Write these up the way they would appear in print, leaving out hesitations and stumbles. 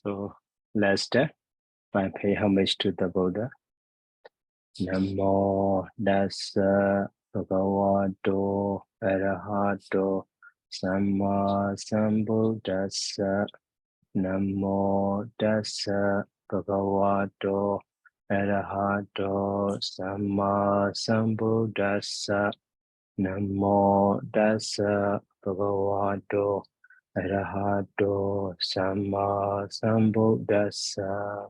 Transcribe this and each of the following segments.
So let's start by pay homage to the Buddha. Namo Dassa Bhagavato Arahato Samma Sambuddhassa. Namo Dassa Bhagavato Arahato Samma Sambuddhassa. Namo Dassa Bhagavato Arahato Samma Sambuddhassa.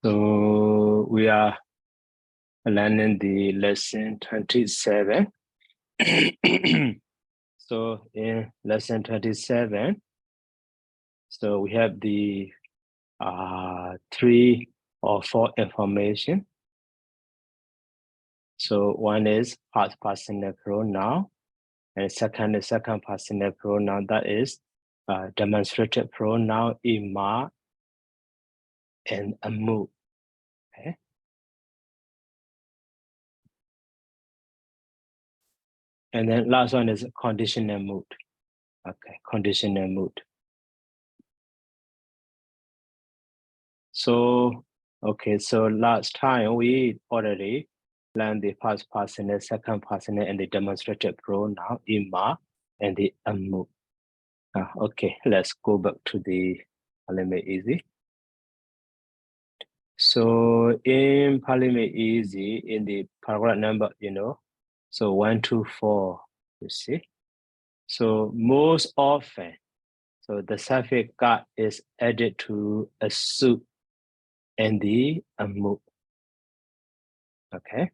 So we are learning the lesson 27. So in lesson 27, so we have the 3 or 4 information. So one is past personal pronoun, and second is second personal pronoun, that is demonstrated pronoun ima and amu. Okay. And then last one is conditional mood. Okay, conditional mood. So, okay, so last time we already learned the first person, second person, and the demonstrated pronoun ima and the amu. Okay, let's go back to the Parliament Easy. So in Parliament Easy, in the paragraph number, so 1 to 4, you see. So most often, so the suffix "ka" is added to a su and the amu. Okay.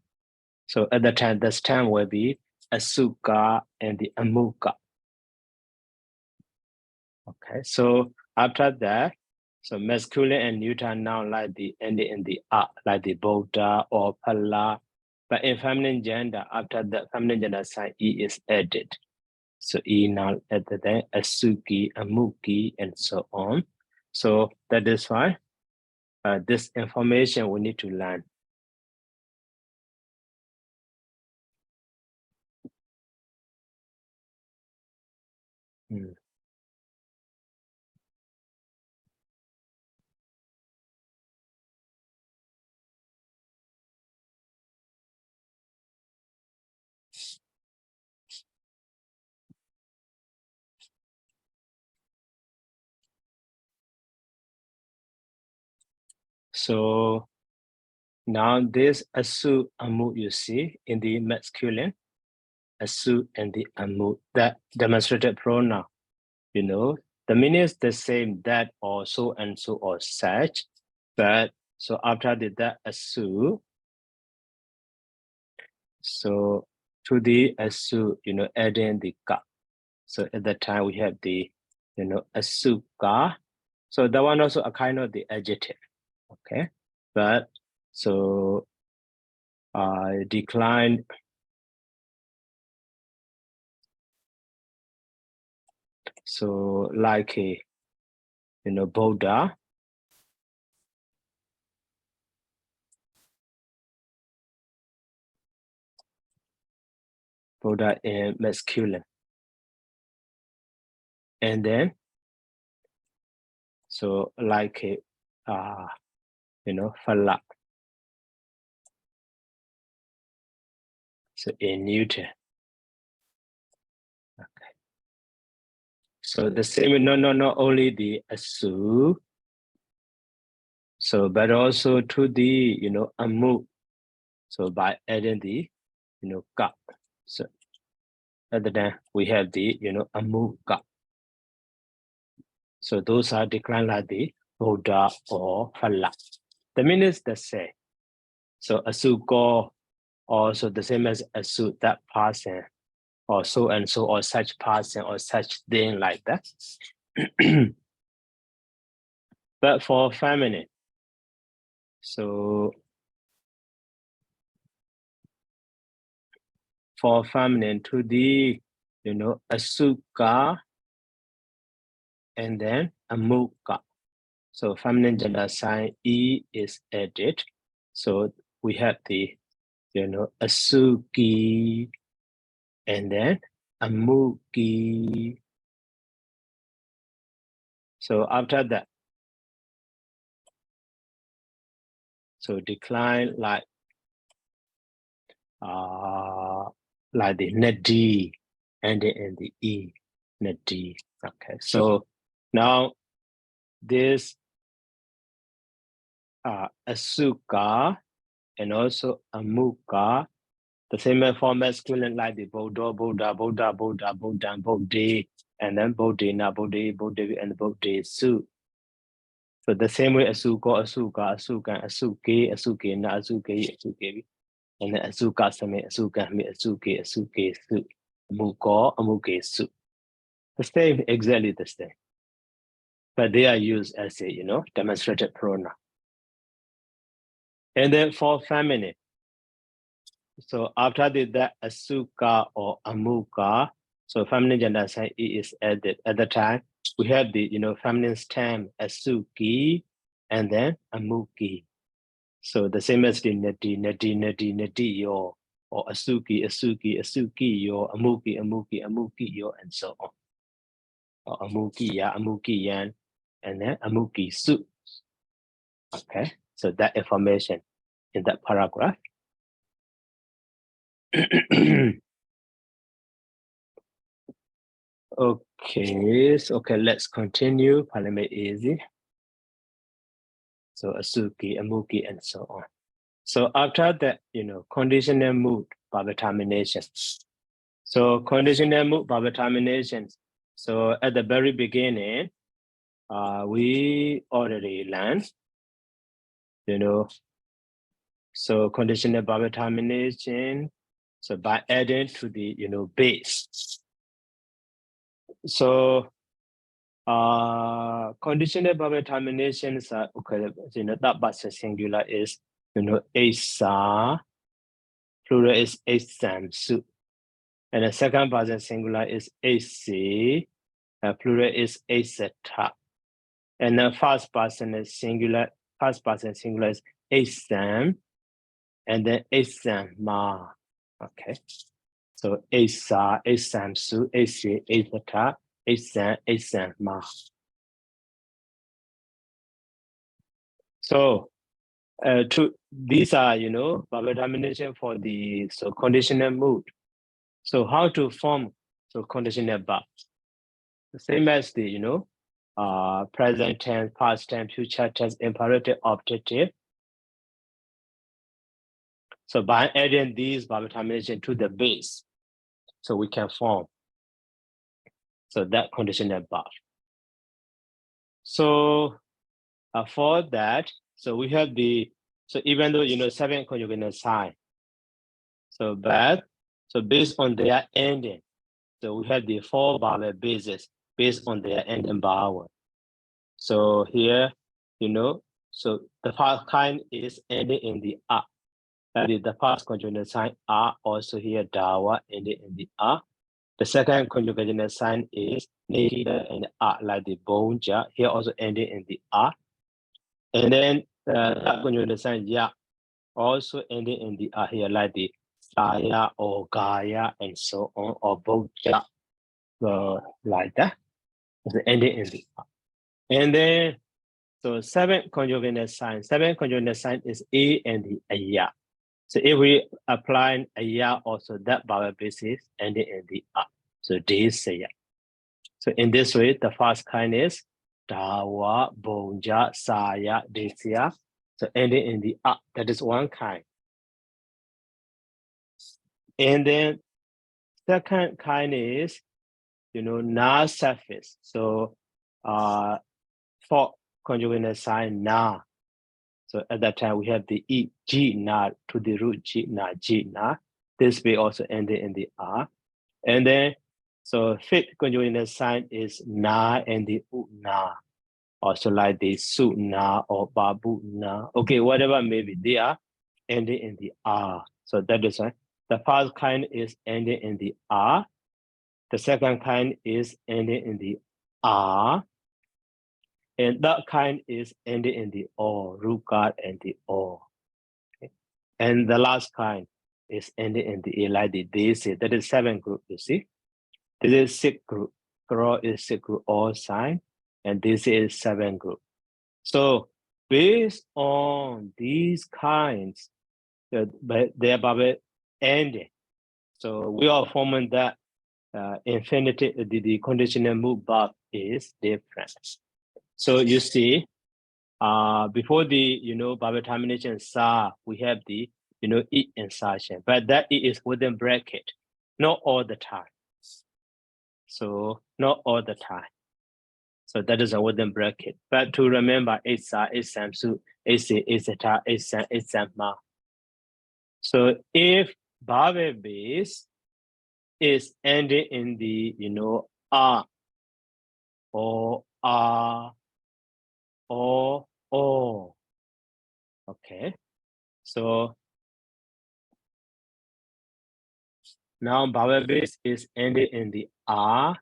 So at the time, this time will be asuka and the amuka. Okay. So after that, so masculine and neuter noun like the ending in the a, like the Buddha or pala. But in feminine gender, after the feminine gender sign e is added. So e now at the time asuki, amuki, and so on. So that is why this information we need to learn. So now this asu, amu, you see in the masculine, asu and the amu, that demonstrated pronoun, the meaning is the same, that or so and so or such, but so after that asu, so to the asu, adding the ka. So at that time we have the, asuka. So that one also a kind of the adjective, okay? But so I declined. So like a, Buddha. Buddha in masculine. And then, so like a, fala. So in neuter. Okay. So the same, not only the asu, so but also to the, amu. So by adding the, ka. So at the time we have the, amu ka. So those are declined like the Buddha or fala. The meaning is the same. So asuko also the same as asu, that person, or so and so, or such person, or such thing like that. But for feminine, so for feminine to the, asuka and then amuka. So feminine gender sign E is added. So we have the, asuki, and then amuki. So after that, so decline like the nadi, ending in the E, nadi. Okay, so now this asuka and also amuka, the same for masculine like the Buddha, Buddha, Buddha, Buddha, Buddha, Bodhi, and then Bodhina, Bodhi, Bodhi, and Bodhi su. So the same way asuka, asuka, asuka, asuke, asuke, na, asuke, asuke, and then asuka, same, asuka, me, asuke, asuke, su, amuko, amuke, su. The same, exactly the same. But they are used as a, demonstrated pronoun. And then for feminine, so after the asuka or amuka, so feminine gender sign E is added. At the time, we have the, feminine stem asuki and then amuki. So the same as the neti, neti, neti, neti, yo, or asuki, asuki, asuki, yo, amuki, amuki, amuki, yo, and so on. Or amuki, ya, amuki, yan, and then amuki, su. Okay, so that information in that paragraph. Okay, let's continue. Parliament easy. So asuki, amuki, and so on. So after that, conditional mood verb termination. So conditional mood verb termination. So at the very beginning, we already learned, so conditional verb termination. So by adding to the, base. So conditional verb terminations are okay, that person singular is, asa, plural is asamsu. And the second person singular is AC, plural is asata. And the first person is singular, is asam, and then asama. Okay. So asa, asamsu, AC, asata, asam, asama. So these are, verb termination for the conditional mood. So how to form conditional verb? The same as the present tense, past tense, future tense, imperative, objective. So by adding these verb termination to the base, so we can form that conditional verb. So for that, so we have even though 7 conjugated sign, so based on their ending, so we have the 4 verb bases based on their ending vowel. So here, so the first kind is ending in the a. That is the first conjugated sign a, also here dawa ending in the a. The second conjugated sign is neither and a, like the bonja, here also ending in the a. And then that conjugated sign ya, also ending in the a here, like the saya or gaya and so on, or bonja, like that, so ending in the a. And then so 7 conjugated sign. 7 conjugated sign is a and the aya. So if we apply aya also, that vowel basis ending in the a. So this saya. So in this way, the first kind is dawa, bonja, saya, desya. So ending in the a. That is one kind. And then second kind is, na suffix. So for conjugated sign na. So at that time, we have the E, G, na, to the root G, na, G, na. This way also ending in the R. And then, so fifth conjugated sign is na and the U, na. Also like the su, na, or babu, na. Okay, whatever maybe they are ending in the R. So that is why the first kind is ending in the R. The second kind is ending in the R. And that kind is ending in the O, root guard and the O. Okay. And the last kind is ending in the E, like the DC. That is 7 group, you see. This is 6 group. Grow is 6 group all sign, and this is 7 group. So based on these kinds, their vowel ending. So we are forming that infinitive, the conditional mood verb is different. So you see, before the vowel termination sa, we have the e insertion, but that e is within bracket, not all the time. So not all the time. So that is a within bracket. But to remember, it's samsu, it's eta, it's ma. So if vowel base is ending in the a or a or o, okay. So now vowel base is ending in the a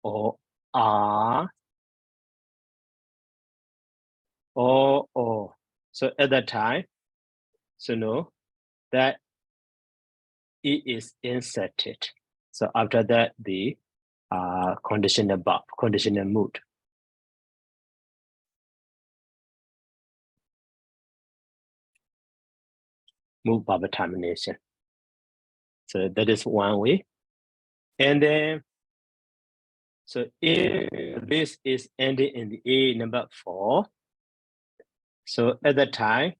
or a or o. So at that time, so know that it is inserted. So after that, the conditional verb, conditional mood. Mood verb termination. So that is one way. And then, so if this is ending in the A number 4, so at that time,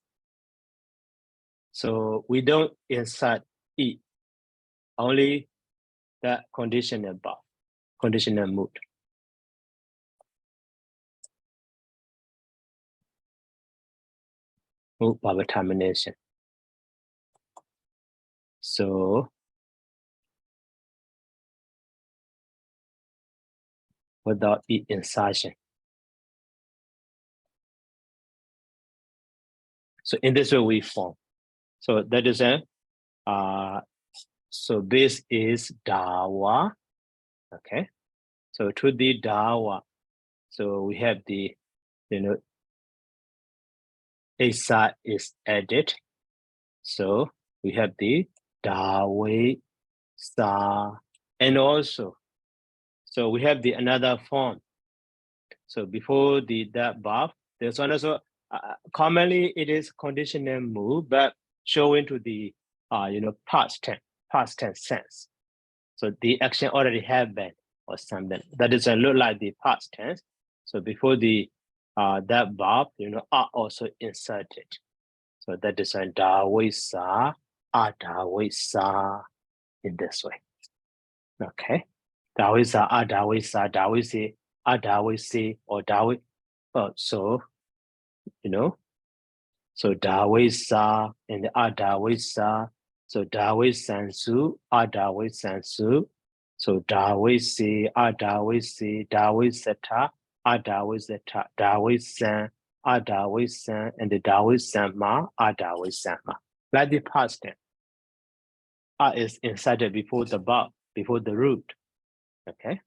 so we don't insert E, only the conditional verb, conditional mood. Mood verb termination. So without E insertion. So in this way we form. So that is a so this is dawa. Okay. So to the dawa, so we have the isa is added. So we have the dawe sa, and also so we have the another form. So before the that verb, there's one also commonly it is conditional mood, but showing to the past tense sense. So the action already happened or something. That is a look like the past tense. So before the that verb, are also inserted. So that is a dawisa, adawisa in this way. Okay. Dawisa, adawisa, dawisi, adawisi, or dawi. So so dawisa and adawisa. So dawisansu, adawisansu. So dawisi, adawisi, dawisata, adawisata, dawisan, adawisan, and the dawisama, adawisama. Like the past tense. Is inserted before the verb, before the root. Okay.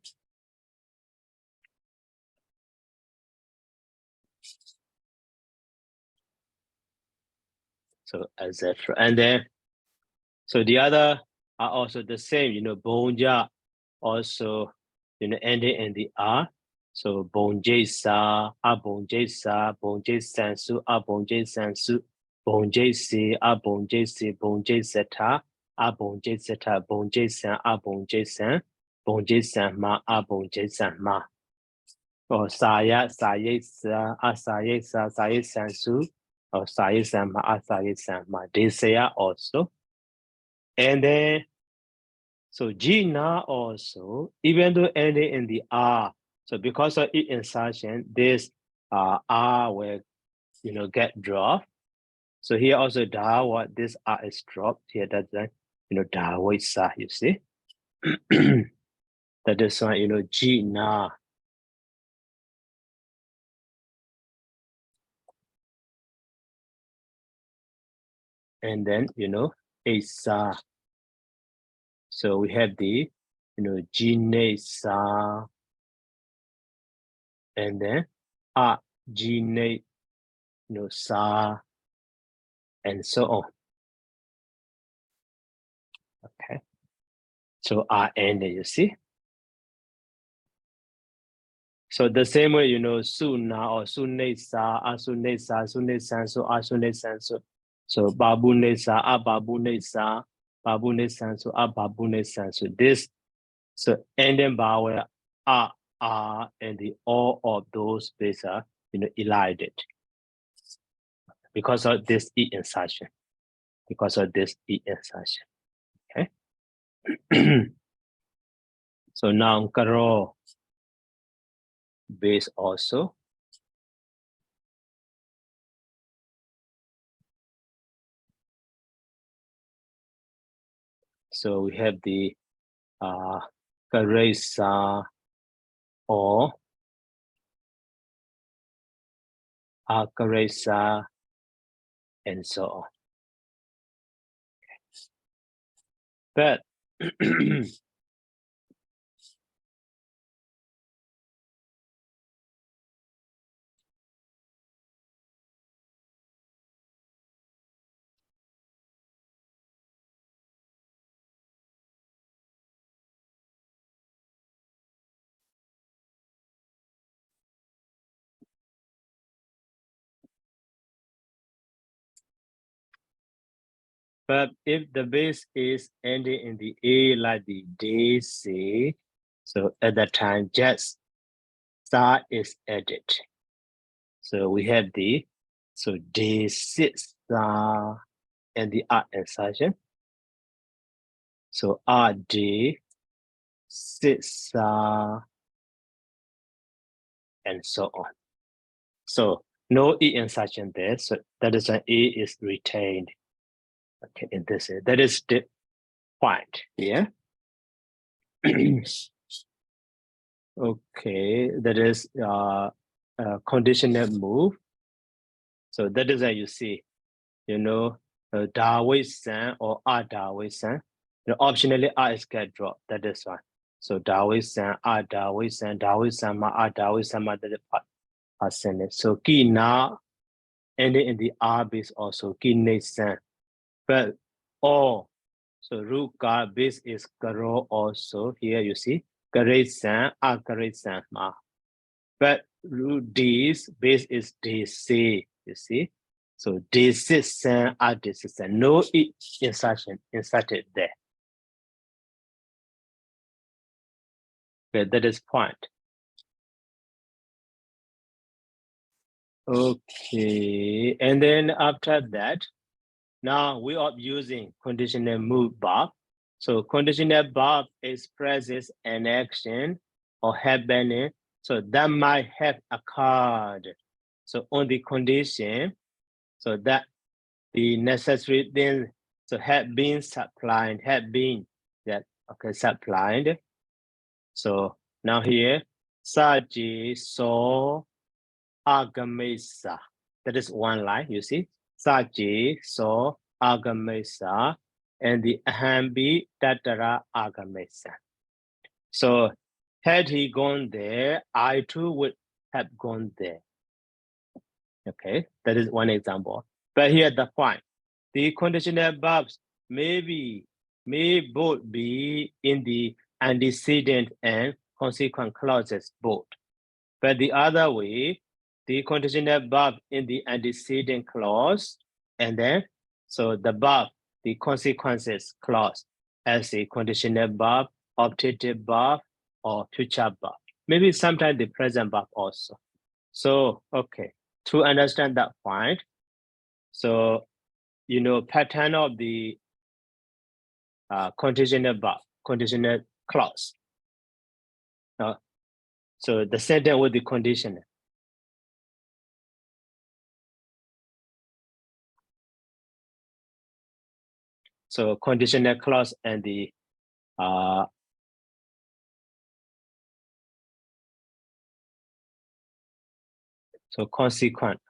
So etc. And then so the other are also the same, bonja also ending in the R. So bonje sa, bonje sa, bonje sansu, bonje sansu, bonje si, bonje si, bonje seta, bonje seta, bonje san, bonje san, bonje san ma, bonje san ma. Or saya, saya sa, saya sa, saya sansu, or saya san ma, saya san ma. They say also. And then so Gina also, even though ending in the R, so because of E insertion, this R will get dropped. So here also dawa, this R is dropped. Here that's dawa sa, you see. That is why Gina. And then Isa. So we have the Gine sa. and then genate, sa, and so on. Okay, so and you see. So the same way, suna or sunesa, asunesa, sunesanso, asunesanso. So babunesa, ababunesa, babunesanso, ababunesanso. This, so ending vowel and the all of those spaces are, elided because of this e insertion. Because of this e insertion. Okay. So now karo base also. So we have the karesa or akaresa and so on. But but if the base is ending in the A like the day say, so at that time just sa is added. So we have the day six sa and the insertion. So day six sa and so on. So no e insertion there. So that is an A is retained. Okay, in this that is the point. Yeah. Okay, that is conditional move. So that is how you see, Dawei san or Dawei san. Optionally is get dropped. That is one. So Dawei san, Dawei san, Dawei san ma, Dawei san ma, that is sentence. So ki na ending in the R base also ki ne san. But all, so ruka base is karo also. Here you see kare san, kare san ma. But D's base is DC, you see. So DC and DC, no E insertion inserted there. Okay, that is point. Okay, and then after that, now we are using conditional move verb. So conditional verb expresses an action or happening, so that might have occurred. So on the condition, so that the necessary things so had been supplied, supplied. So now here, Saji so agamesa. That is one line, you see. Saji so agamesa and the ahambi tatara agamesa. So had he gone there, I too would have gone there. Okay, that is one example. But here the point. The conditional verbs may both be in the antecedent and consequent clauses both. But the other way, the conditional verb in the antecedent clause, and then so the verb, the consequences clause as a conditional verb, optative verb, or future verb. Maybe sometimes the present verb also. So, okay, to understand that point, so pattern of the conditional verb, conditional clause. So the sentence with the conditional. So conditional clause and the so consequent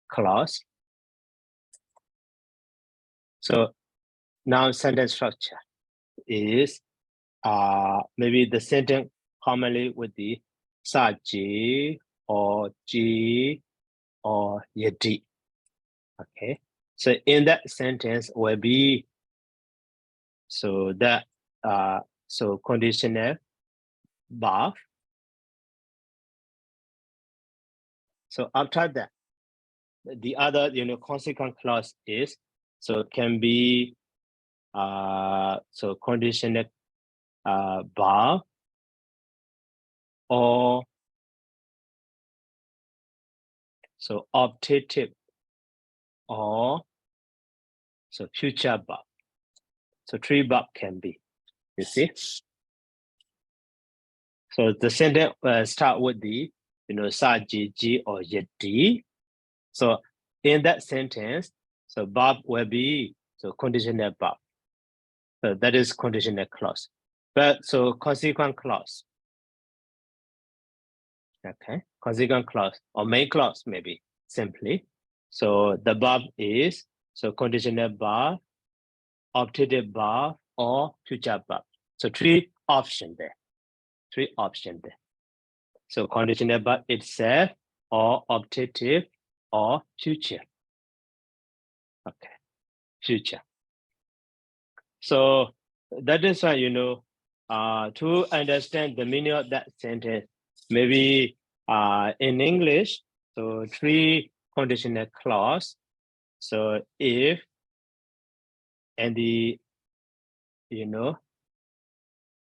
clause. So now sentence structure is maybe the sentence commonly with the sa ji or ji or yedi. Okay, so in that sentence will be so that so conditional verb. So after that, the other consequent clause is so can be so conditional verb or so optative or so future verb. So 3 verb can be, you see. So the sentence start with the sa ji ji or yedi. So in that sentence, so verb will be so conditional verb. So that is conditional clause. But so consequent clause. Okay, consequent clause or main clause maybe simply. So the verb is so conditional verb, optative verb, or future verb. So 3 options there. 3 options there. So conditional verb itself, or optative, or future. Okay, future. So that is why to understand the meaning of that sentence, maybe in English, so 3 conditional clause. So if and the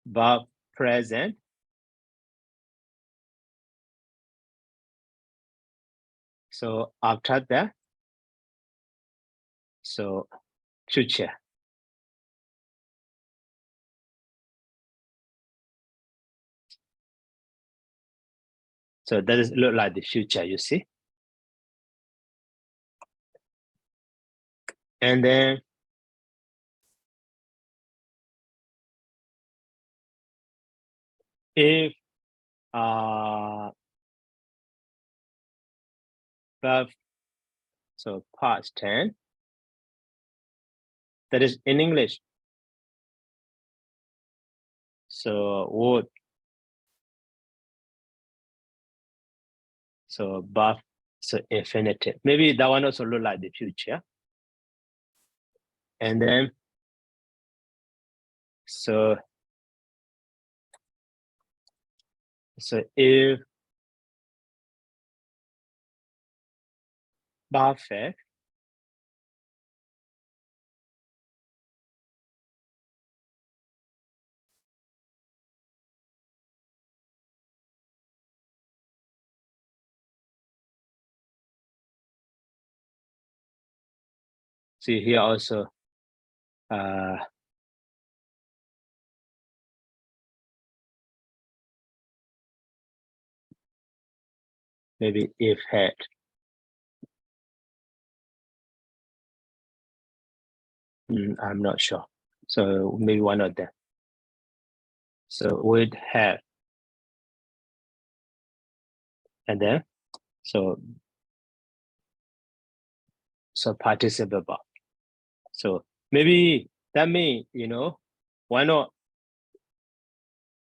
verb present, so after that, so future. So that is look like the future, you see. And then if verb so past tense, that is in English, so would, so verb so infinitive, maybe that one also look like the future. And then so if perfect, see here also maybe if had, I'm not sure, so maybe one of them. So would have, and then so participle verb. So maybe that means why not,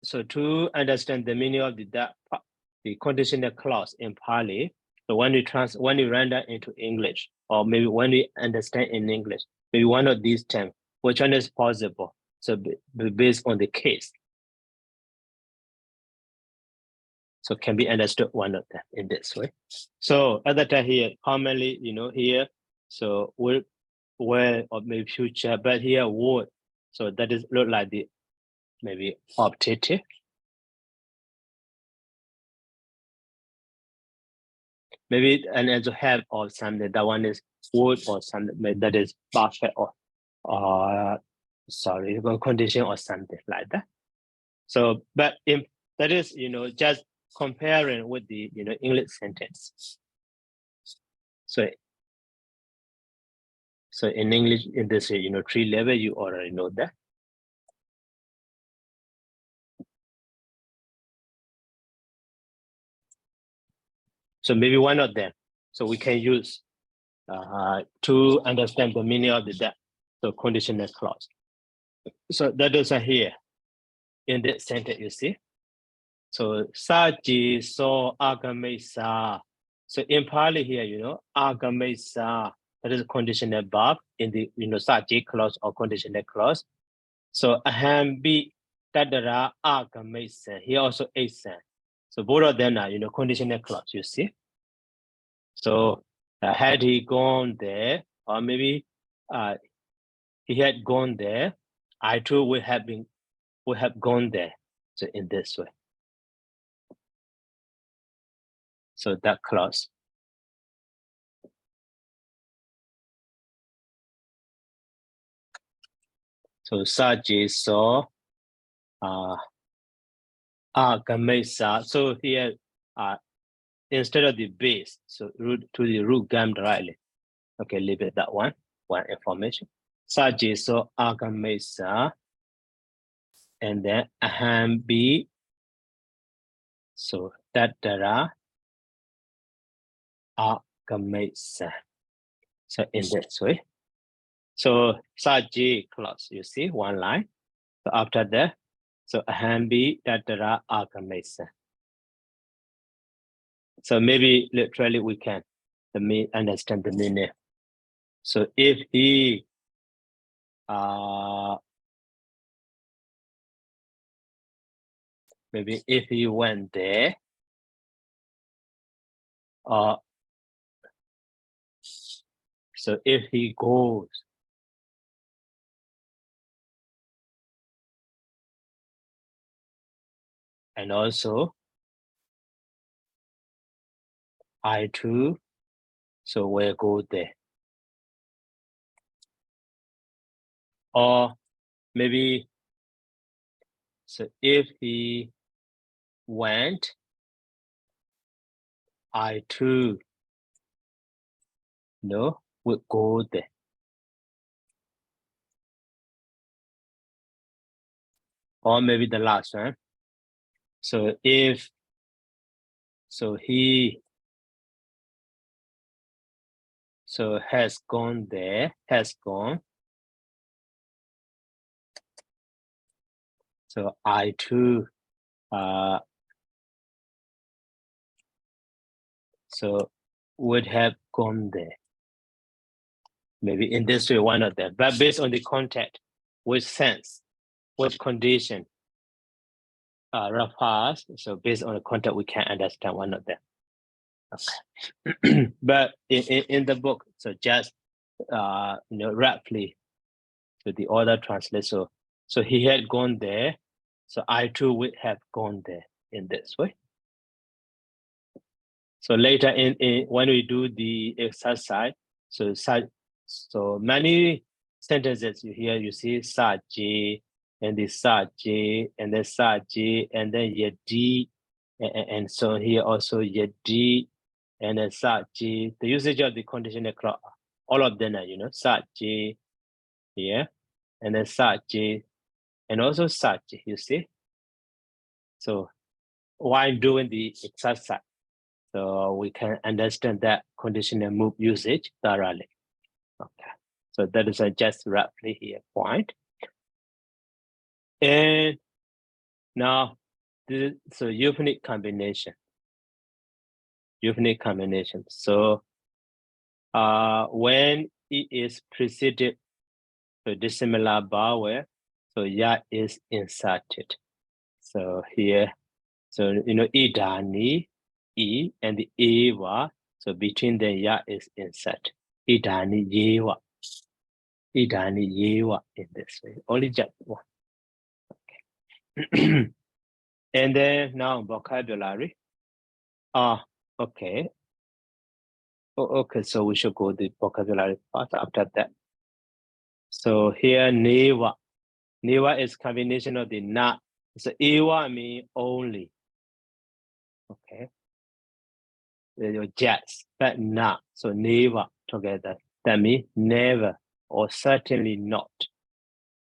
so to understand the meaning of the conditional clause in Pali, so when you render into English, or maybe when we understand in English, maybe one of these terms, which one is possible? So based on the case, so can be understood one of them in this way. So other time here, commonly, here, so will, or maybe future, but here would. So that is look like the maybe optative. Maybe and also have or something. That one is would or something. That is perfect or sorry, condition or something like that. So, but if that is just comparing with the English sentence. So in English, in this 3 level, you already know that. So maybe one of them. So we can use to understand the meaning of the that. So conditional clause. So that is here in this sentence, you see. So Saji so agamesa. So in Pali here, agamesa, that is a conditional verb in the Saji clause or conditional clause. So aham bi tadara agamesa. Here also asen. So both of them are conditional clause, you see. So had he gone there, or maybe he had gone there, I too would have gone there. So in this way. So that clause. So Saji saw Gamesa. So here instead of the base, so root to the root gam directly. Okay, leave it that one information. Saji saw Agamesa, and then aham bi. So that dara Agamesa. So in this way. So Saji clause, you see one line. So after that, so aham bi that dara Agamesa. So maybe literally we can understand the meaning. So if he maybe if he went there, so if he goes, and also I too, so we'll go there. Or maybe, so if he went, I too, would go there. Or maybe the last one. So if, so he, so has gone there, has gone. So I too, so would have gone there. Maybe in this way, one of them, but based on the context, which sense, what condition refers. So based on the context, we can understand one of them. Okay. But in the book, so just roughly to the other translate. So he had gone there. So I too would have gone there in this way. So later in when we do the exercise, so many sentences you see Saji and the Saji and then Saji and then Yedi and so here also Yedi and then Saji. The usage of the conditional clause, all of them are Saji here and then Saji and also Saji, you see. So while doing the exercise, so we can understand that conditional move usage thoroughly. Okay, so that is just roughly here point. And now, so unit combination. Unit combination. So when it is preceded to dissimilar vowel, so ya is inserted. So here, so idani, e and the eva. So between the ya is insert. Idani yewa. Idani yewa in this way. Only just one. Okay. And then now vocabulary. Okay. Okay, so we should go the vocabulary part after that. So here neva. Neva is combination of the na. So ewa mean only. Okay. Just, but not. So never together. That means never or certainly not.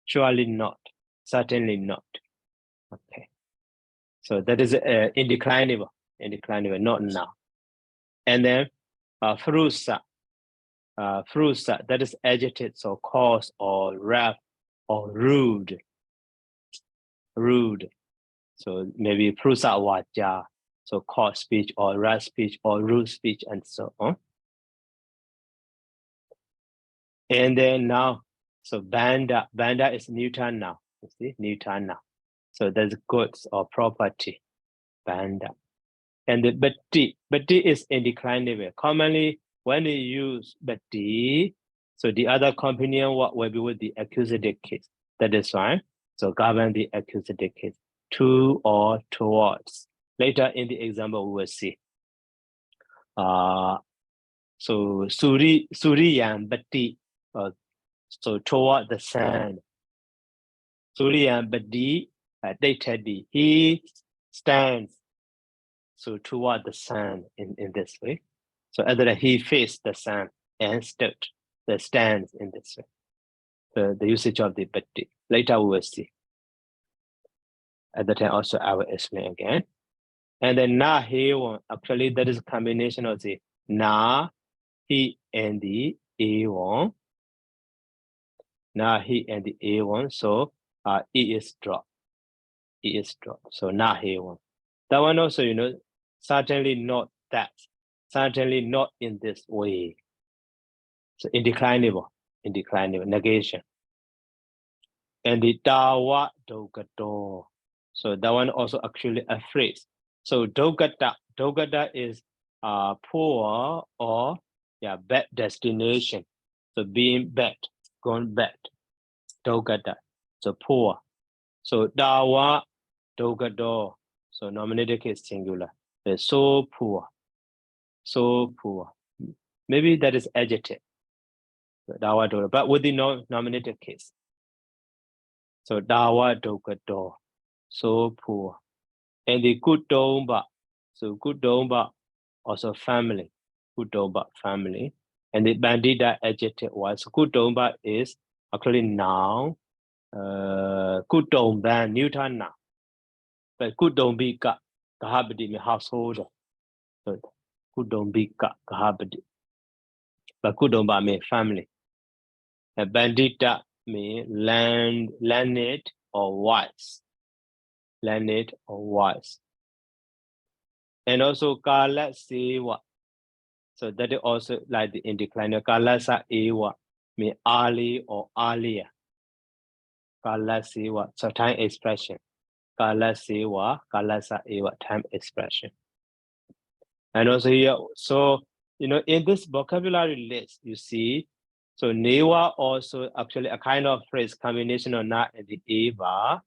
Surely not. Certainly not. Okay. So that is indeclinable. Indeclinable, not now. And then frusa. Frusa, that is adjective, so coarse or rough or rude. Rude. So maybe prusa waja, so court speech or right speech or rule speech and so on. And then now, so banda is neuter now. You see, neuter now. So there's goods or property, banda. And the bati is indeclinable. Commonly, when you use bati, so the other companion will be with the accusative case. That is fine. So govern the accusative case. To or towards. Later in the example, we will see. So Suryan bati, so toward the sun. Suryan bati, he stands. So toward the sun in this way. So either he faced the sun and stood, the stands in this way. The usage of the bati. Later we will see. At the time also I will explain again. And then na he one, actually that is a combination of the na, he and the a one. Na he and the a one. So e is dropped. E is dropped. So na he one. That one also, certainly not that. Certainly not in this way. So indeclinable, negation. And the dawa dogato. So that one also actually a phrase. So dogata is poor or bad destination. So being bad, going bad. Dogata. So poor. So dawa dogato. So nominative case singular. They're so poor. So poor. Maybe that is adjective. Dawa dogato, but with the nominative case. So dawa dogato. So poor. And the kutomba. So kutomba also family. Kutomba family. And the bandita adjective was kutomba is actually noun. Kutomba neuter noun. But kutombika kahabadi means household. So kutombika kahabadi. But kutomba means family. And bandita means landed or wise. Landed or wise. And also kala sewa. So that is also like the indeclinable. Kala sa ewa mean early or earlier. Kala sewa, so time expression. Kala sewa, kala sa ewa, time expression. And also here, so in this vocabulary list, you see, so newa also actually a kind of phrase combination of na and the eva.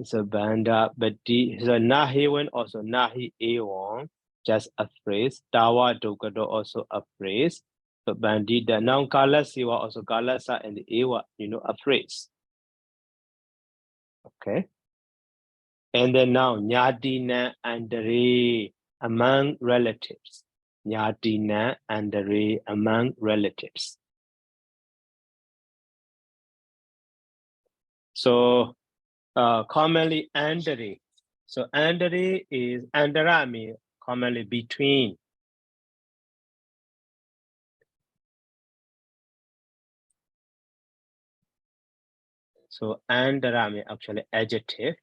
So banda, but so nahiwan also nahi ewon, just a phrase. Dawa dogado also a phrase. So bandida noun kala siwa also kala sa and the ewa, a phrase. Okay. And then now nyadina and re among relatives. Nyadina and re among relatives. So commonly andare. So andare is andara means commonly between. So andara means actually adjective.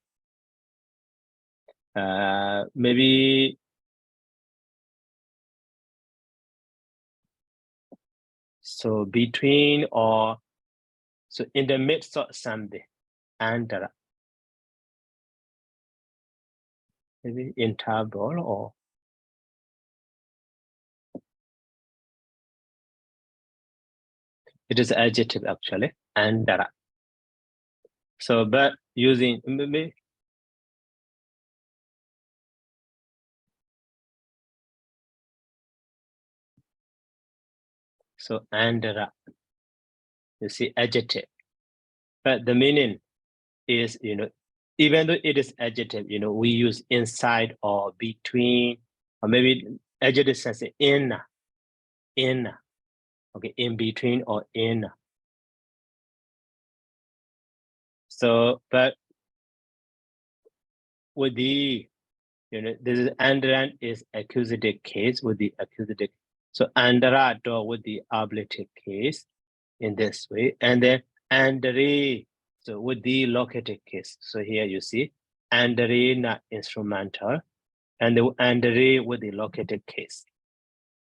Maybe so between or so in the midst of something. Andara. Maybe interval or it is adjective actually, andara. So but using maybe so andara, you see adjective. But the meaning is, even though it is adjective, we use inside or between, or maybe adjective says in, okay, in between or in. So, but with the, this is andran is accusative case with the accusative. So andara with the ablative case in this way, and then andre, so with the locative case. So here you see andare instrumental, and the andare with the located case.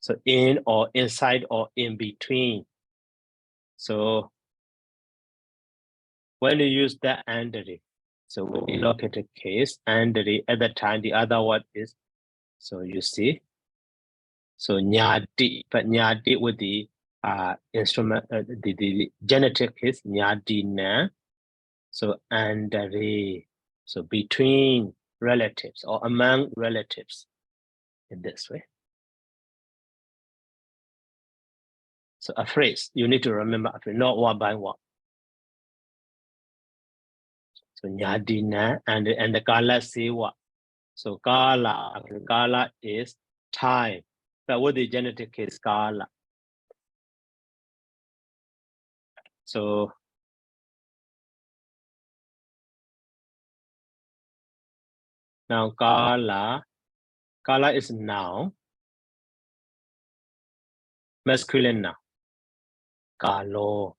So in or inside or in between. So when you use that andare, so with the located case, andare at that time, the other word is, so you see, so nyati, but nyati with the instrument, the genitive case, nyati na. So andare, so between relatives or among relatives in this way. So a phrase, you need to remember, not one by one. So nyadina and the kala sewa. So kala is time. But what the genetic is kala. So now kala is noun, masculine noun. Kalo.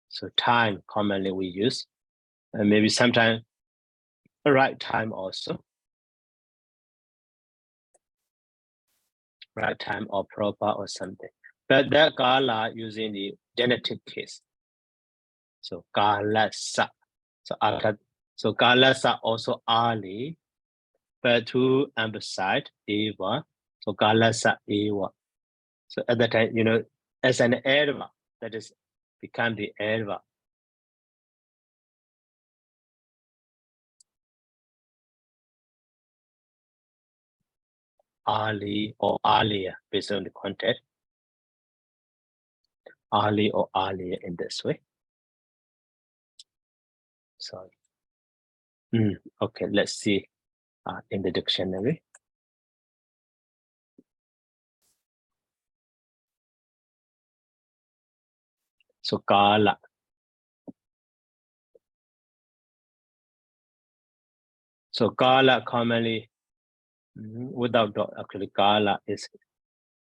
So time commonly we use, and maybe sometimes right time also. Right time or proper or something. But that kala using the genetic case. So kalasa. So after, so kalasa also ali, but to emphasize eva. So kalasa eva. So at that time, you know, as an adverb, that is become the adverb. Ali or alia based on the context. Ali or alia in this way. Sorry. Okay, let's see in the dictionary. So kala. So kala commonly without dot, actually kala is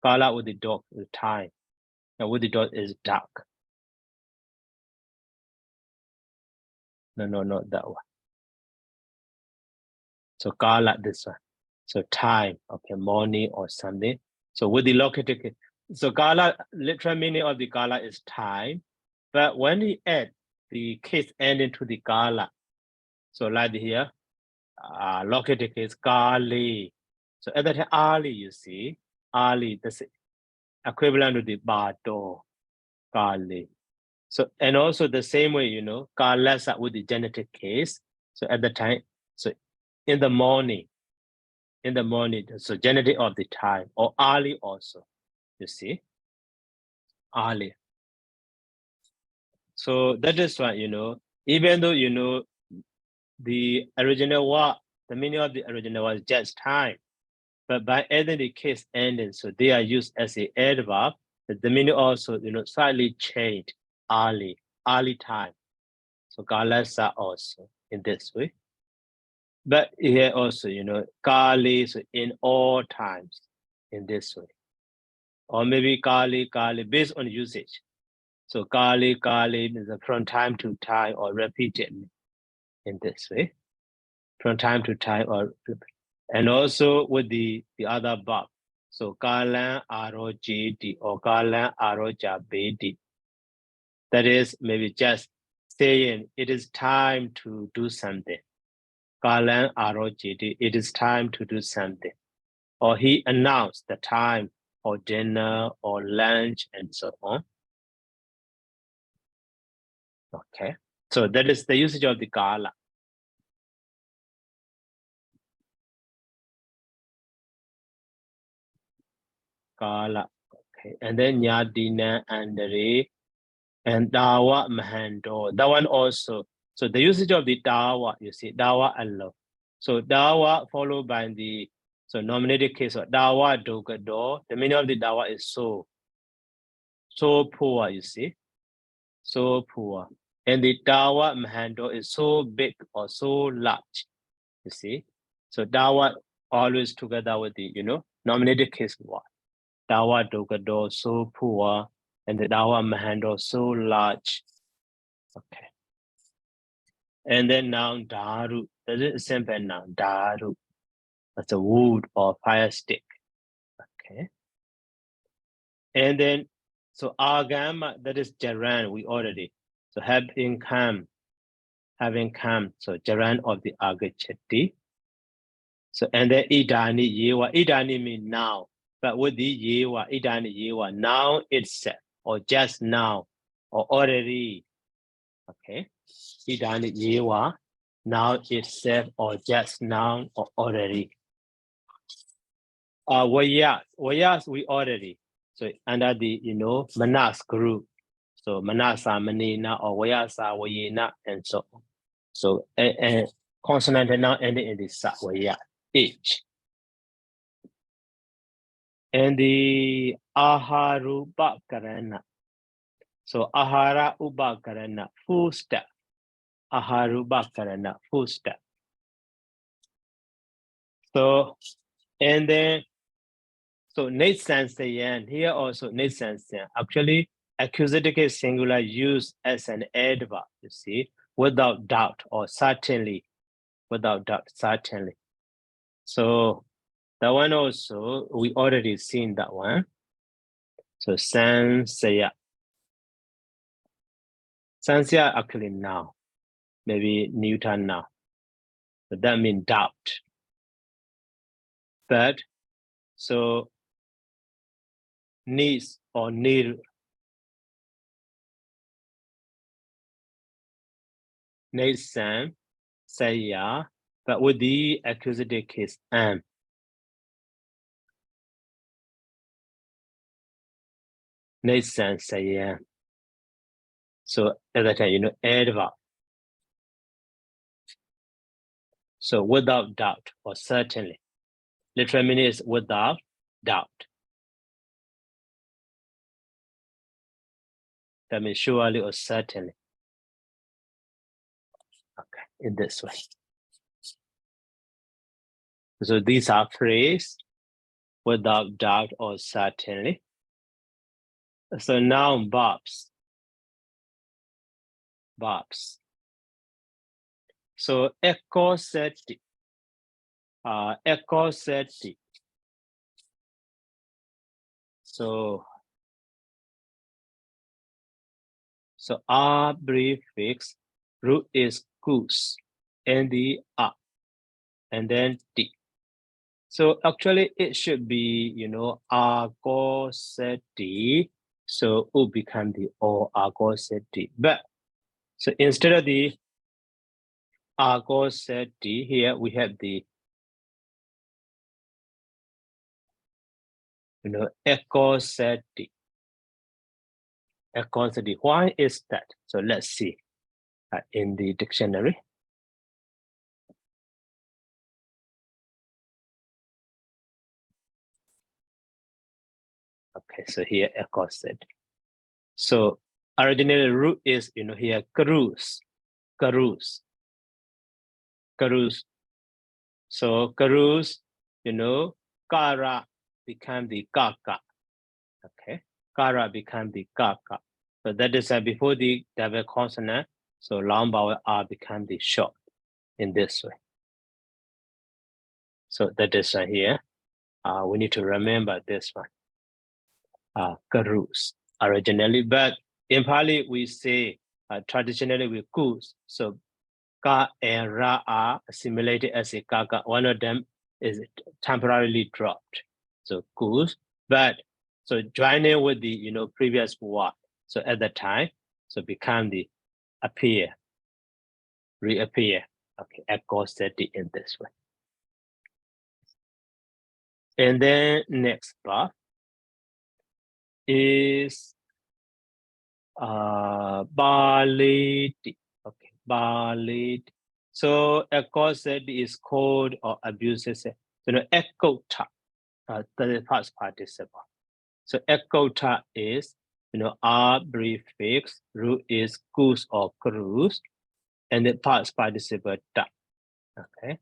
kala with the dot is time. And with the dot is dark. No, not that one. So kala this one. So time, okay, morning or Sunday. So with the located, so kala, literal meaning of the kala is time. But when we add the case ending to the kala, so like here, located case kali. So at that time, ali, you see, ali, that's equivalent to the bato, kali. So, and also the same way, you know, kalasa with the genitive case. So at the time, so in the morning, so genitive of the time, or early also, you see, early. So that is why, you know, even though, you know, the original word, the meaning of the original was just time, but by adding the case ending, so they are used as a adverb, but the meaning also, you know, slightly changed, early time. So kalasa also in this way. But here also, you know, kali so in all times in this way. Or maybe kali based on usage. So kali is from time to time or repeatedly in this way. From time to time or and also with the other verb. So kalan arojedi or kalan arojabedi. That is maybe just saying it is time to do something. Kalan arojedi, it is time to do something. Or he announced the time or dinner or lunch and so on. Okay, so that is the usage of the kala. Kala, okay, and then nyadina and re and dawa mahando. That one also. So the usage of the dawa, you see, dawa allo. So dawa followed by the nominated case of dawa dogado. The meaning of the dawa is so poor, you see, so poor. And the dawa mahando is so big or so large, you see. So dawa always together with the, you know, nominated case word. Dawa dogado, so poor, and the dawa mahando, so large. Okay. And then noun daru, that is a simple noun, daru. That's a wood or fire stick. Okay. And then, so agama, that is Jaran, we already. So having come, so Jaran of the agachati. So, and then idani yewa, idani mean now, but with the yewa, idani yewa, now itself, or just now, or already. Okay. Idani yewa, now itself, or just now, or already. Wayas, we already. So under the, manas group. So manasa, manina, or wayasa, wayina, and so on. So consonant now ending in the sa, waya, H. And the aharu bakarana. So ahara ubakarana, full step. Aharu bakarana, full step. So, and then, so Nitsansayan, here also Nitsansayan. Actually, accusative case singular used as an adverb, you see, without doubt or certainly, without doubt, certainly. So that one also, we already seen that one. So Sansaya. Sansaya actually now, maybe Newton now. But that means doubt. But, so needs or need, Nathan, Saya, but with the accusative case am. Nathan, Saya. So at that time, adverb. So without doubt or certainly. Literal meaning is without doubt. That means surely or certainly. Okay, in this way. So these are phrases without doubt or certainly. So now verbs. Verbs. So ecoseti. Ecoseti. So R prefix, root is goose, and the R, and then T. So actually it should be, argoseti. So U become the O, argoseti. But so instead of the argoseti, here we have the, ecoseti. Ecoseti. Why is that? So let's see in the dictionary. Okay, so here ecoseti. So originally root is, here cruise. So cruise, kara become the kaka. Okay, kara become the kaka. So that is before the double consonant. So long vowel R become the short in this way. So that is here. We need to remember this one. Cruise originally, but in Pali we say traditionally we goose. So ka and ra are assimilated as a kaka. One of them is temporarily dropped. So goose, but so joining with the previous word. So at the time, so become the appear, reappear. Okay, ecoseti in this way. And then next part is baliti. Okay, baliti. So ecoseti is called or abuses. Ekota, the past participle. So ekota is, R prefix, root is goose or cruise, and the past participle da. Okay.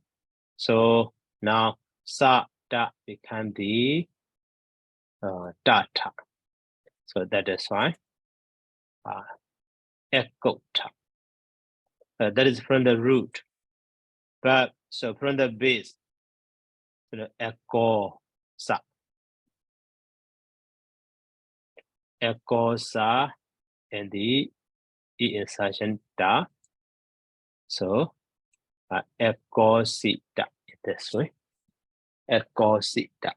So now sa da become the data. So that is why ekota. That is from the root. But so from the base, echo sa. Echo sa and the E insertion da. So echo sita this way. Echo sita.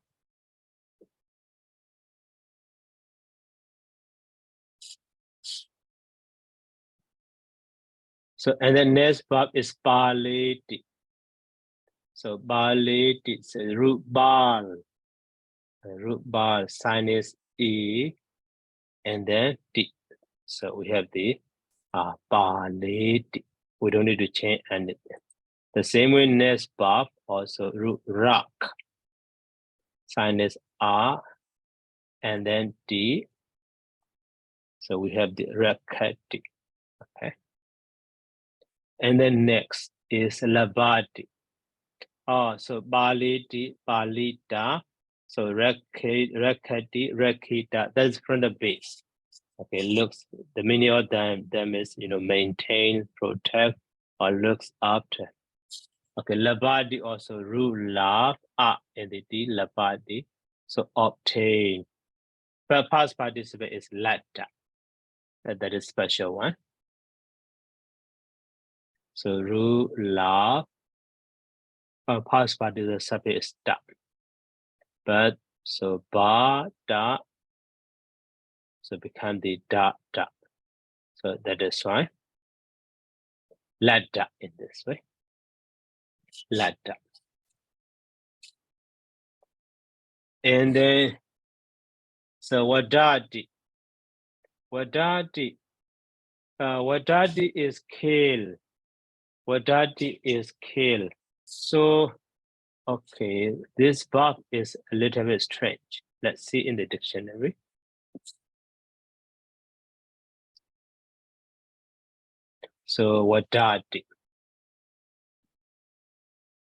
So and the next verb is baleti. So baleti is root bal. Root bal sign is E and then T. So we have the baleti. We don't need to change anything. The same way next verb also root rock. Sign is R and then D. So we have the rakati. Okay. And then next is labati. So baliti, balita. So rakati, rakita. That's from the base. Okay, looks, the meaning of them is, maintain, protect, or looks after. Okay, labadi also rule love, entity, labadi. So obtain. But past participle is latta. That is special one. So rule love. Past participle subject is da. But so ba da. So become the da da. So that is why latta in this way. Latta. And then so wadadi. Wadadi. Wadadi is kill. Wadadi is kill. So, okay, this verb is a little bit strange. Let's see in the dictionary. So, wadadi.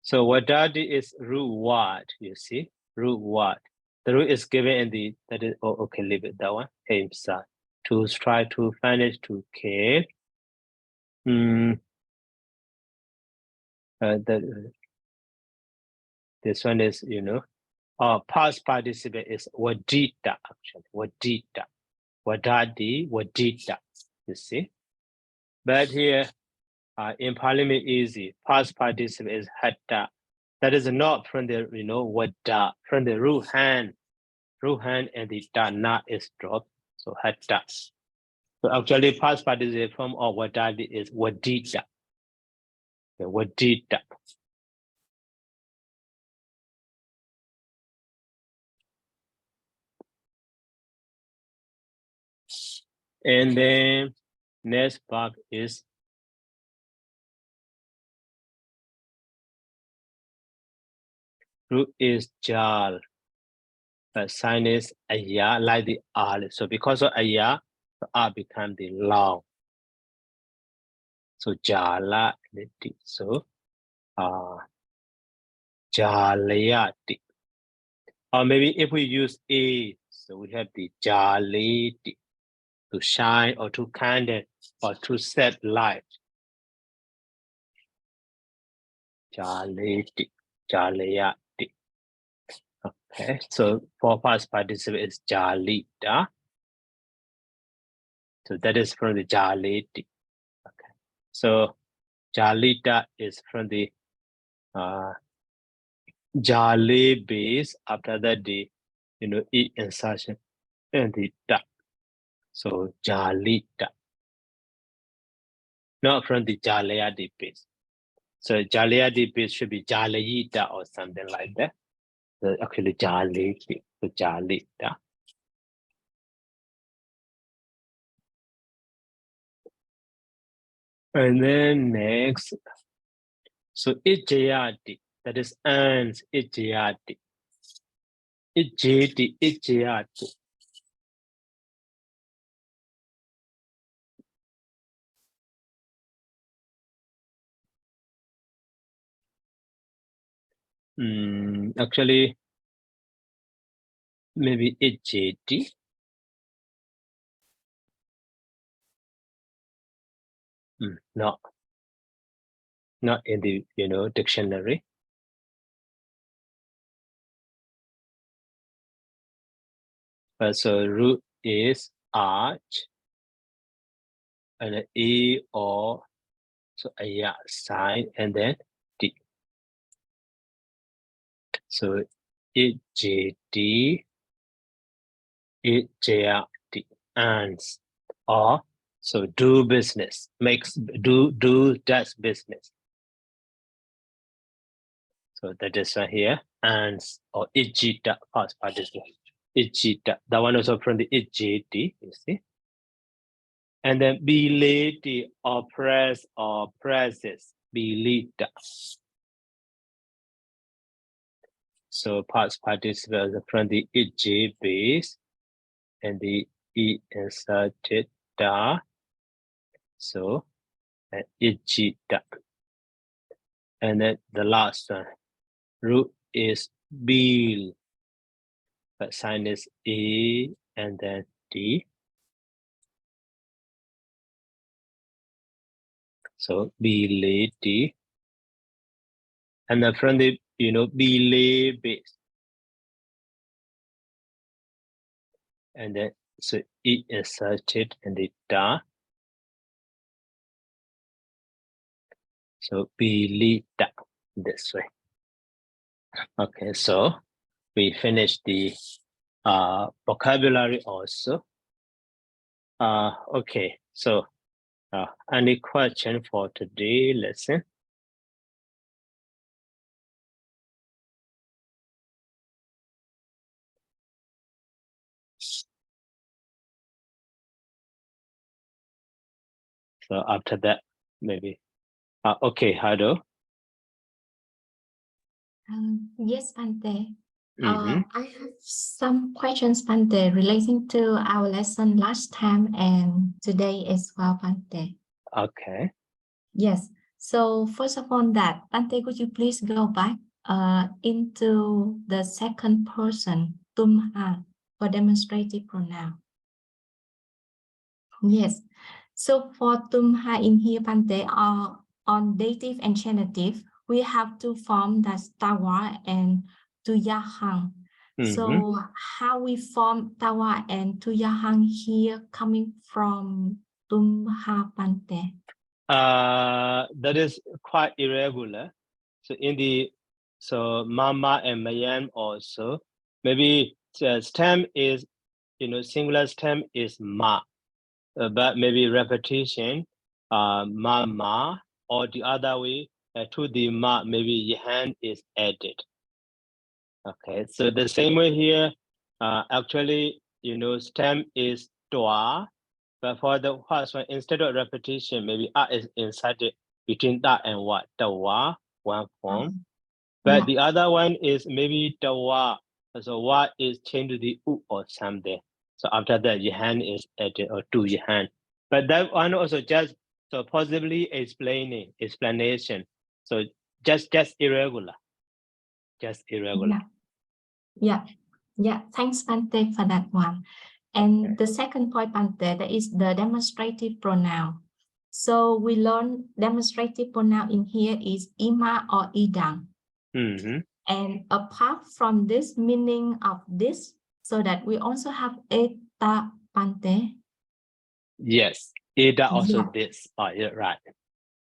So, wadadi is root word, you see, root word. The root is given in the, that is, okay, leave it, that one, himsa. To try to finish, to kill. This one is, past participle is wadita, actually, wadita. Wadadi, wadita, you see. But here, in Parliament easy, past participle is hatta. That is not from the, wada, from the root hand and the dana is dropped. So hatta. So actually past participle form of wadadi is wadita. Okay, wadita. And then next verb is root is jal. Sign is aya, like the r. So because of aya, the r become the long. So jala, so jalayati. Or maybe if we use a, so we have the jalati, to shine or to candle or to set light. Jalati, jalayati. Okay, so for past participle is jalita. So that is from the jalati. Okay, so jalita is from the jale base. After that, the e insertion and the da. So jalita, not from the jalayati base. So jalayati base should be jalayita or something like that. So actually jaliti, so jalita. And then next, so ijayati, that is ants, ijayati. Ijayati, ijayati. Actually, maybe ijayati. No. not in the dictionary. So root is arch, and E or so yeah, sign, and then D. So EJD, EJD, ants, or so do business, makes does business. So that is right here, ants or ijita past participle. Ijita, that one also from the EJD, you see. And then belate or press or presses, belate. So past participle from the ij base and the e inserted da. So ijita. And then the last one, root is bil, but sign is A and then D. So belate D. And then from the belay base. And then so E inserted and the da. So belita this way. Okay, so we finished the vocabulary also. Okay, so any question for today lesson? So after that, maybe. Okay, Hado. Yes, Bante. I have some questions, Bante, relating to our lesson last time and today as well, Bante. Okay. Yes. So first of all, Bante, could you please go back into the second person, tumha, for demonstrative pronoun? Yes. So for tumha in here, Bante, on dative and genitive, we have two forms, that's tawa and tuyahang. So how we form tawa and tuyahang here coming from tumha, Bante? That is quite irregular. So in the mama and mayam also, maybe stem is singular stem is ma, but maybe repetition mama, or the other way to the ma, maybe yahan is added. Okay, so the same way here, actually stem is toa, but for the first one, instead of repetition, maybe a is inserted between da and wa, tawa, one form. But the other one is maybe tawa, so wa is changed to the u or something. So after that, yahan is added, or to yahan. But that one also just so possibly explanation. So just irregular, just irregular. Yeah. Thanks, Bante, for that one. And the second point, Bante, that is the demonstrative pronoun. So we learn demonstrative pronoun in here is ima or idang. And apart from this meaning of this, so that we also have eta, Bante. Yes, eta also this. Oh, yeah, right.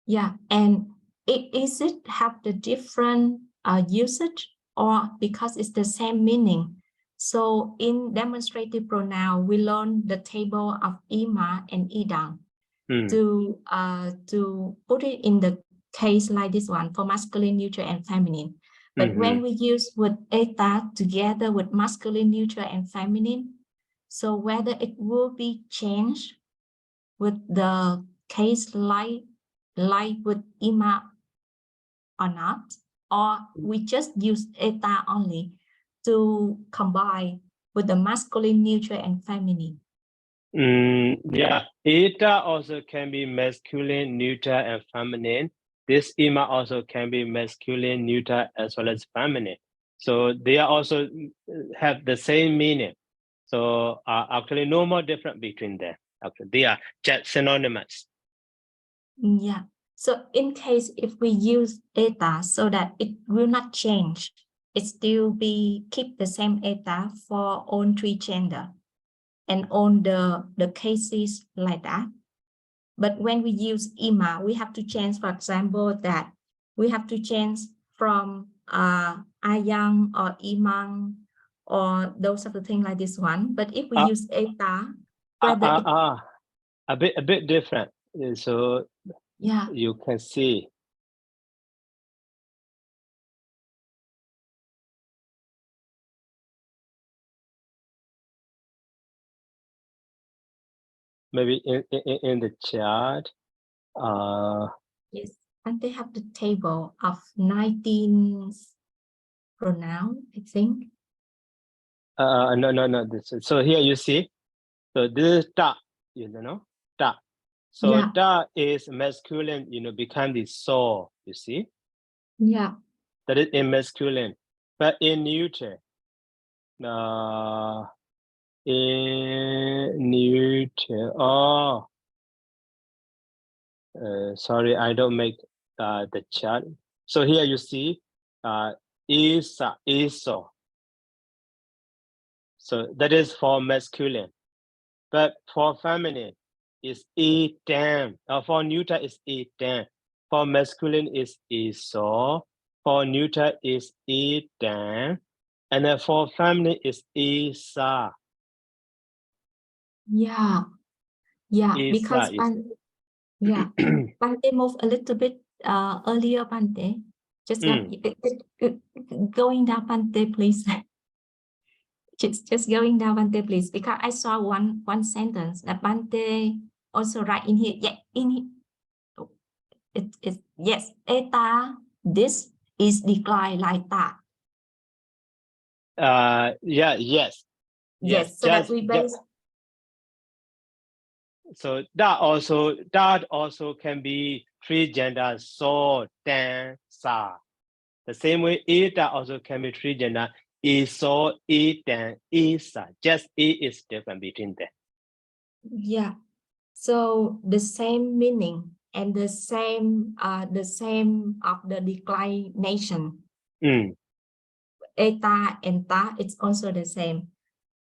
Yeah, and is it have the different usage, or because it's the same meaning? So in demonstrative pronoun, we learn the table of ima and idang to put it in the case like this one for masculine, neutral, and feminine. But when we use with eta together with masculine, neutral, and feminine, so whether it will be changed with the case like with ima or not, or we just use eta only to combine with the masculine, neutral, and feminine. Yeah, eta also can be masculine, neutral, and feminine. This ima also can be masculine, neutral, as well as feminine. So they are also have the same meaning. So actually no more different between them. Actually, they are just synonymous. Yeah. So in case if we use eta so that it will not change, it still be keep the same eta for all three gender and on the cases like that. But when we use ima, we have to change, for example, that we have to change from ayang or imang or those of the things like this one. But if we use eta, whether a bit different. So yeah, you can see. Maybe in the chart. Yes, and they have the table of 19 pronouns, I think. No. So here you see. So this is da, you know, da. So yeah. da is masculine, become the so, you see? Yeah. That is in masculine. But in neuter, sorry, I don't make the chart. So here you see isa, iso. So that is for masculine. But for feminine, is etan. For neuter is etan. For masculine is iso. For neuter is etan. And then for feminine is isa. Yeah. Yeah. Isa, because yeah, Bante moved a little bit earlier, Bante. Just going down, Bante, please. just going down, Bante, please. Because I saw one sentence that Bante also write in here. Yeah, in here. It yes, eta. This is decline like that. Yes. So that we base. So that also can be three genders, so, dan, sa. The same way eta also can be three gender, iso, etan, isa. Just e is different between them. Yeah. So the same meaning and the same of the declination. Eta and ta, it's also the same.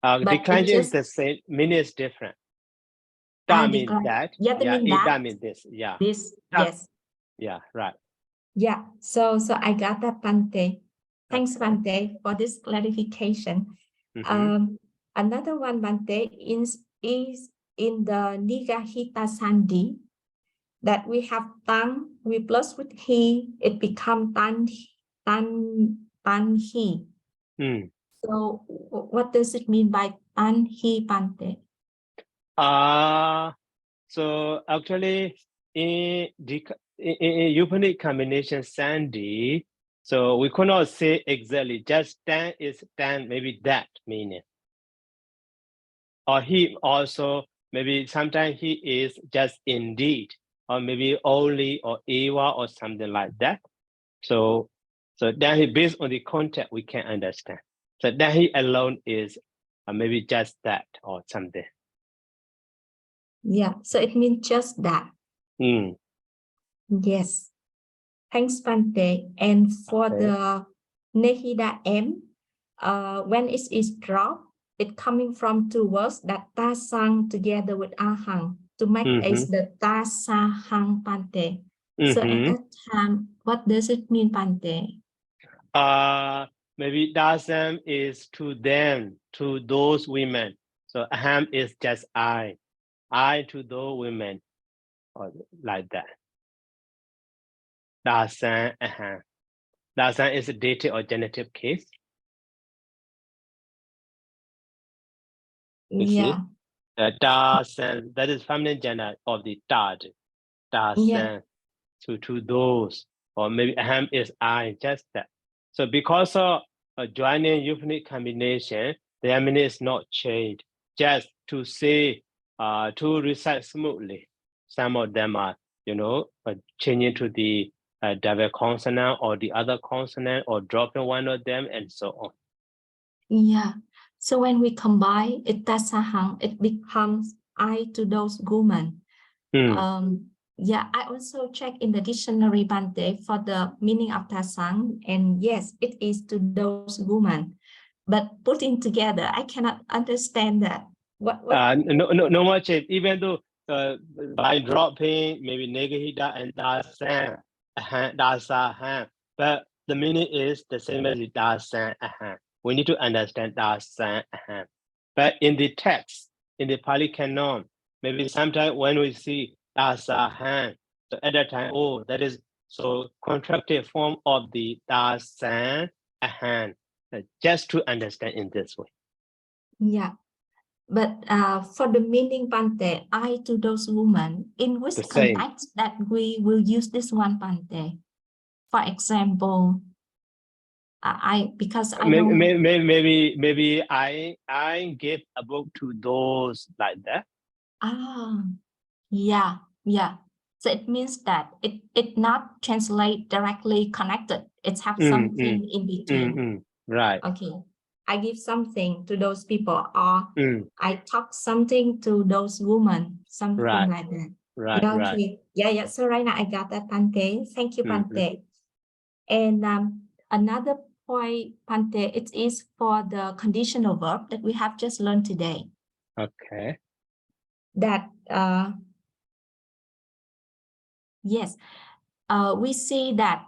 Declination is the same, meaning is different. Ta means that. Yeah, eta means this. Yeah. This, yes. Yeah, right. Yeah. So I got that, Bante. Thanks, Bante, for this clarification. Another one, Bante, is in the Nigahita Sandhi that we have tan, we plus with he, it becomes tan he. So what does it mean by tan he, Bante? So actually in euphonic combination Sandhi, so we cannot say exactly, just tan is tan, maybe that meaning. Or he also, maybe sometimes he is just indeed, or maybe only, or eva, or something like that. So then he, based on the context, we can understand. So then he alone is maybe just that or something. Yeah, so it means just that. Yes. Thanks, Bante. And for the Nehida M, when it is dropped, it coming from two words that ta sang together with ahang to make as the ta sa hang, Bante. So at that time, what does it mean, Bante? Maybe dasam is to them, to those women. So aham is just I to those women, or like that. Dasan, aham. Dasan is a dative or genitive case. Yeah. Dasan, that is feminine gender of the dad. Dasan, to those, or maybe aham is I, just that. So because of joining euphonic combination, the meaning is not changed. Just to say, to recite smoothly. Some of them are, changing to the double consonant or the other consonant, or dropping one of them, and so on. Yeah. So when we combine it, tasahang, it becomes I to those women. Yeah, I also check in the dictionary Bante for the meaning of tasang, and yes, it is to those women. But putting together, I cannot understand that. What? No much. Even though by dropping maybe negahida and dasan, dasahan, but the meaning is the same as dasan. We need to understand dasan. But in the text, in the Pali Canon, maybe sometimes when we see dasahan, so at that time, oh, that is so contracted form of the dasan, just to understand in this way. Yeah. But for the meaning Bante, I to those women, in which The same. context that we will use this one Bante? For example, because I know maybe I give a book to those like that. Yeah. So it means that it not translate directly connected. It's have something in between. Right. Okay. I give something to those people, or I talk something to those women, something Right. like that. Right. Yeah, Right. okay. Yeah. So right now I got that, Pante. Thank you, Pante. And another point, Pante, it is for the conditional verb that we have just learned today. Okay. That yes, we see that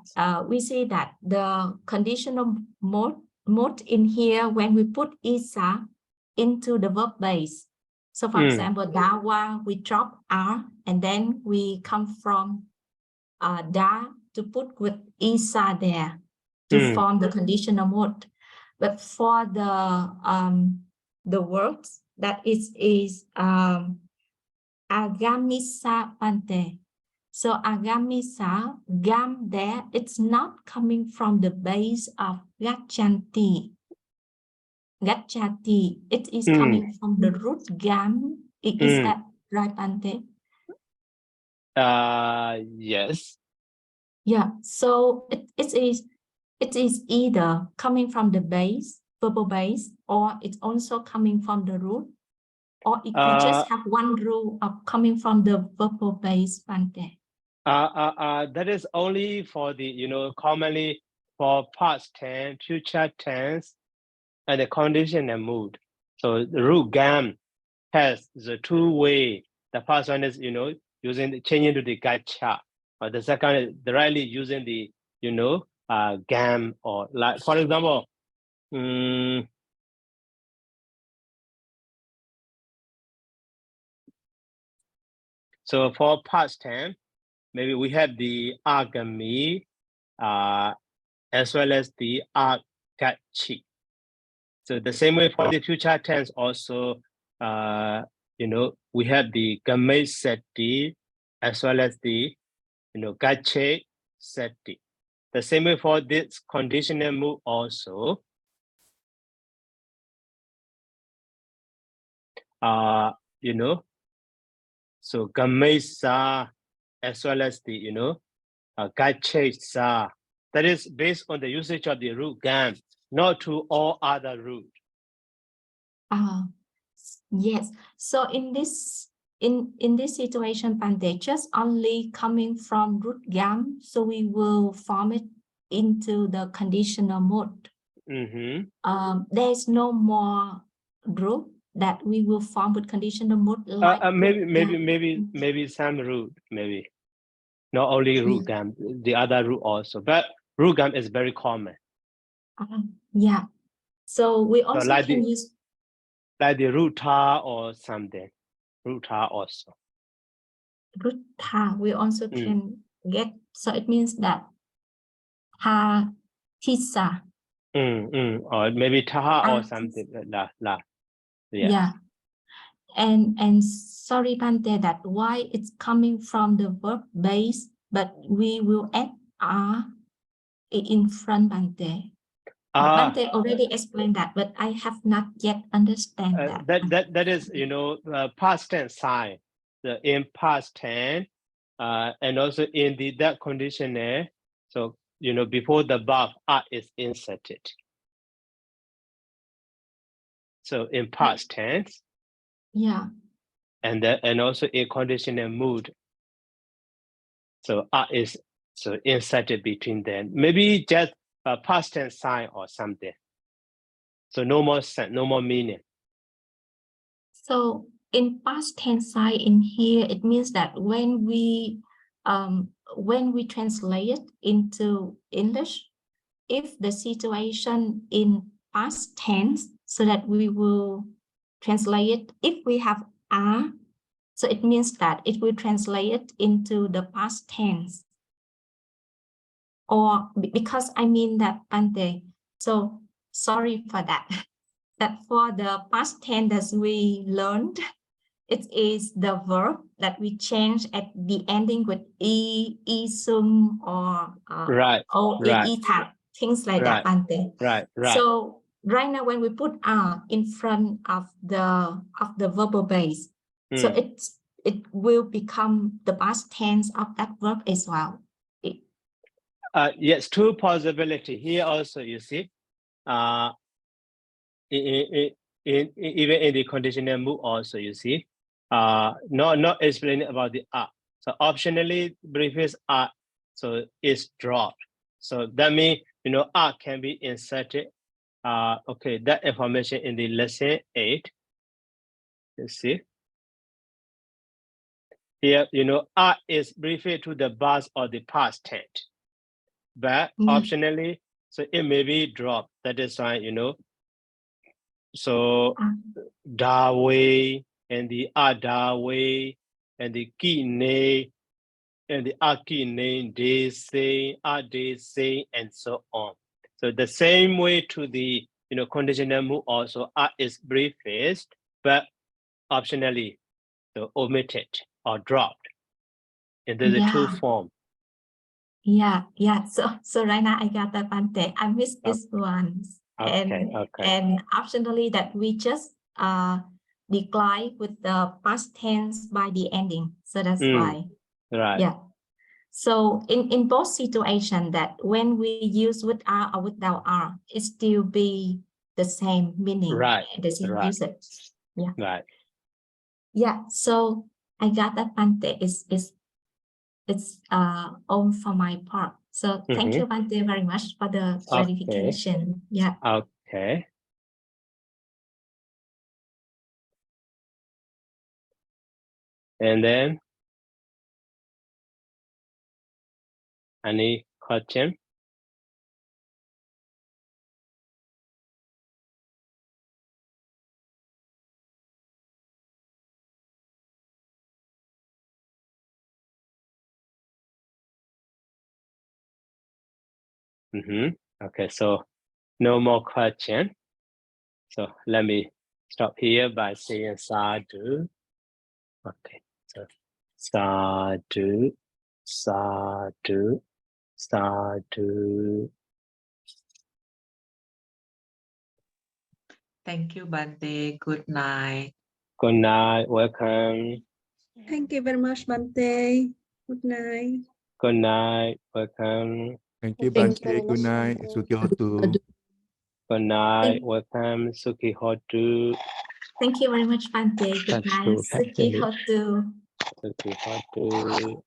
the conditional mode in here when we put isa into the verb base. So for example, dawa, we drop r and then we come from da to put with isa there to form the conditional mode. But for the words that is agamisa Pante. So agamisa, gam there, it's not coming from the base of gachanti. Gachati, it is coming from the root gam. Is that right, Pante? Yes. Yeah, so it is either coming from the base, verbal base, or it's also coming from the root, or if we just have one rule of coming from the verbal base, Pante. That is only for the commonly for past tense, future tense, and the conditional mood. So the root gam has the two way. The first one is changing to the gacha, or the second is directly using the gam, or like for example, so for past tense, maybe we have the agami, as well as the agachi. So the same way for the future tense also, we have the game seti as well as the gache seti. The same way for this conditional mood also. So game sa as well as the gache sa. That is based on the usage of the root gam, not to all other root. Yes. So in this situation, Pante, just only coming from root gam, so we will form it into the conditional mode. There's no more group that we will form with conditional mode. Like maybe some root, maybe not only root gam, the other root also, but root gam is very common. Yeah. So we also like can use like the roota or something. Roota also. Ruta, we also can get, so it means that ha tisa. Or maybe taha or something like that. Yeah. And sorry, Pante, that why it's coming from the verb base, but we will add r in front, Pante. Bante already explained that, but I have not yet understand that. That is, past tense sign. In past tense, and also in that conditioner. So before the verb is inserted. So in past tense. Yeah. And also in conditional mood. So is so inserted between them. Maybe just a past tense sign or something. So no more sense, no more meaning. So in past tense sign in here, it means that when we translate it into English, if the situation in past tense, so that we will translate it, if we have are, so it means that it will translate it into the past tense. Or because I mean that, Bante, so sorry for that. That for the past tense that we learned, it is the verb that we change at the ending with sum or things like that, Bante. Right. So right now, when we put are in front of the verbal base, so it will become the past tense of that verb as well. Yes, two possibility here also. You see, even in the conditional mood also, you see, not explaining about the are. So optionally, previous are so is dropped. So that means are can be inserted. Okay, that information in the lesson 8. You see. Here, are is referred to the past or the past tense, but optionally, so it may be dropped. That is why, so da way and the ada way and the key name and the aki name, they say, are they say, and so on. So the same way to the, conditional mood also, are is prefaced, but optionally, so omitted or dropped. And there's a two form. Yeah. So right now I got that, Bante. I missed this one. Okay. And optionally that we just decline with the past tense by the ending. So that's why. Right. Yeah. So in both situations, that when we use with are or without are, it still be the same meaning, the same usage. Yeah. Right. Yeah. So I got that, Bante. It's all for my part. So thank you, Bante, very much for the clarification. Yeah. Okay. And then any question? Okay, so no more question. So let me stop here by saying sadhu. Okay, so sadhu, sadhu, sadhu. Thank you, Bante. Good night. Good night. Welcome. Thank you very much, Bante. Good night. Good night. Welcome. Thank you, Bante. Good night. Suki Hotu. Good night. Welcome. Suki Hotu. Thank you very much, Bante. Good night. Suki Hotu. Suki Hotu.